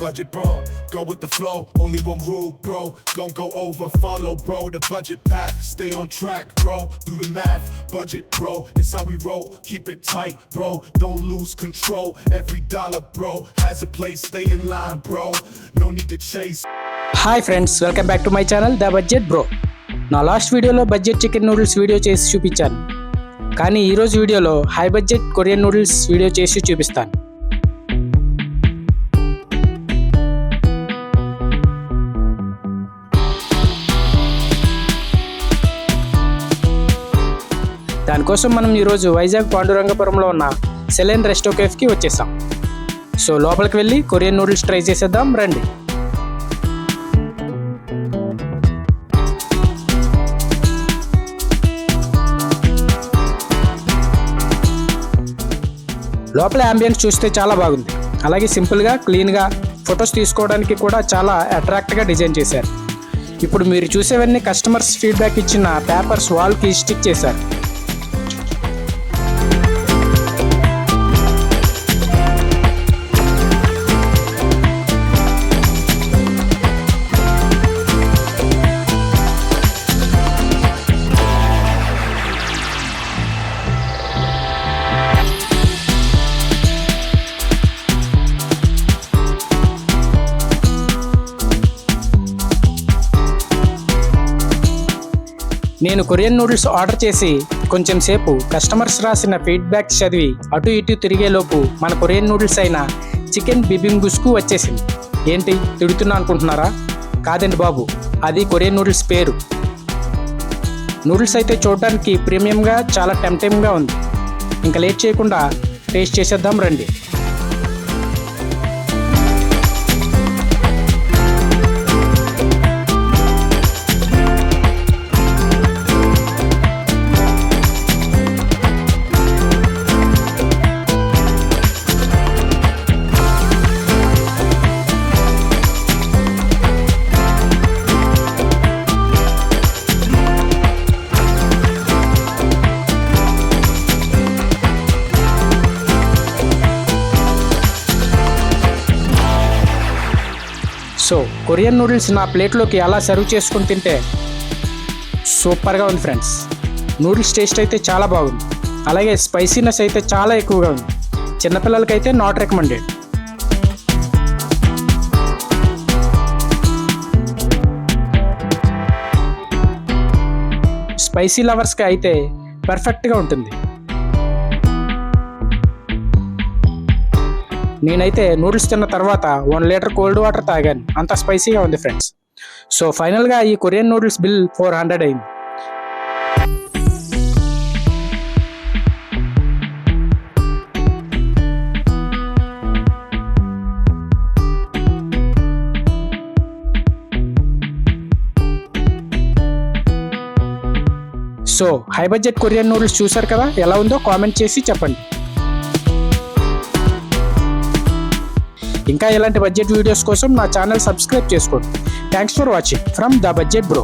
budget bro. Go with the flow, only one rule bro. Don't go over, follow bro. The budget path, stay on track bro. Do the math, budget bro. It's how we roll, keep it tight bro. Don't lose control, every dollar bro has a place, stay in line bro. No need to chase. Hi friends, welcome back to my channel the budget bro. నా last వీడియోలో budget chicken noodles video చేసి చూపించాను, కానీ ఈరోజు వీడియోలో high budget Korean noodles video చేసి చూపిస్తాను. దానికోసం మనం ఈరోజు వైజాగ్ పాండురంగపురంలో ఉన్న సెలెన్ రెస్టో కేఫ్కి వచ్చేసాం. సో లోపలికి వెళ్ళి కొరియన్ నూడిల్స్ ట్రై చేసేద్దాం రండి. లోపల అంబియన్స్ చూస్తే చాలా బాగుంది. అలాగే సింపుల్గా, క్లీన్గా, ఫొటోస్ తీసుకోవడానికి కూడా చాలా అట్రాక్ట్గా డిజైన్ చేశారు. ఇప్పుడు మీరు చూసేవన్నీ కస్టమర్స్ ఫీడ్బ్యాక్ ఇచ్చిన పేపర్స్ వాల్కి స్టిక్ చేశారు. నేను కొరియన్ నూడిల్స్ ఆర్డర్ చేసి కొంచెం సేపు కస్టమర్స్ రాసిన ఫీడ్బ్యాక్ చదివి అటు ఇటు తిరిగేలోపు మన కొరియన్ నూడిల్స్ అయిన చికెన్ బిబింగుస్కు వచ్చేసింది. ఏంటి తిడుతున్నా అనుకుంటున్నారా? కాదండి బాబు, అది కొరియన్ నూడిల్స్ పేరు. నూడిల్స్ అయితే చూడడానికి ప్రీమియంగా, చాలా టెంప్టింగ్గా ఉంది. ఇంకా లేట్ చేయకుండా టేస్ట్ చేసేద్దాం రండి. సో కొరియన్ నూడిల్స్ నా ప్లేట్లోకి అలా సర్వ్ చేసుకుని తింటే సూపర్గా ఉంది ఫ్రెండ్స్. నూడిల్స్ టేస్ట్ అయితే చాలా బాగుంది. అలాగే స్పైసీనెస్ అయితే చాలా ఎక్కువగా ఉంది. చిన్నపిల్లలకైతే నాట్ రికమెండెడ్. స్పైసీ లవర్స్కి అయితే పర్ఫెక్ట్గా ఉంటుంది. నేనైతే నూడిల్స్ తిన్న తర్వాత 1 లీటర్ కోల్డ్ వాటర్ తాగాను, అంత స్పైసీగా ఉంది ఫ్రెండ్స్. సో ఫైనల్గా ఈ కొరియన్ నూడిల్స్ బిల్ 400 అయింది. So high budget Korean noodles చూసారు కదా, ఎలా ఉందో కామెంట్ చేసి చెప్పండి. ఇంకా ఇలాంటి బడ్జెట్ వీడియోస్ కోసం నా ఛానల్ సబ్స్క్రైబ్ చేసుకోండి. Thanks for watching from the budget bro.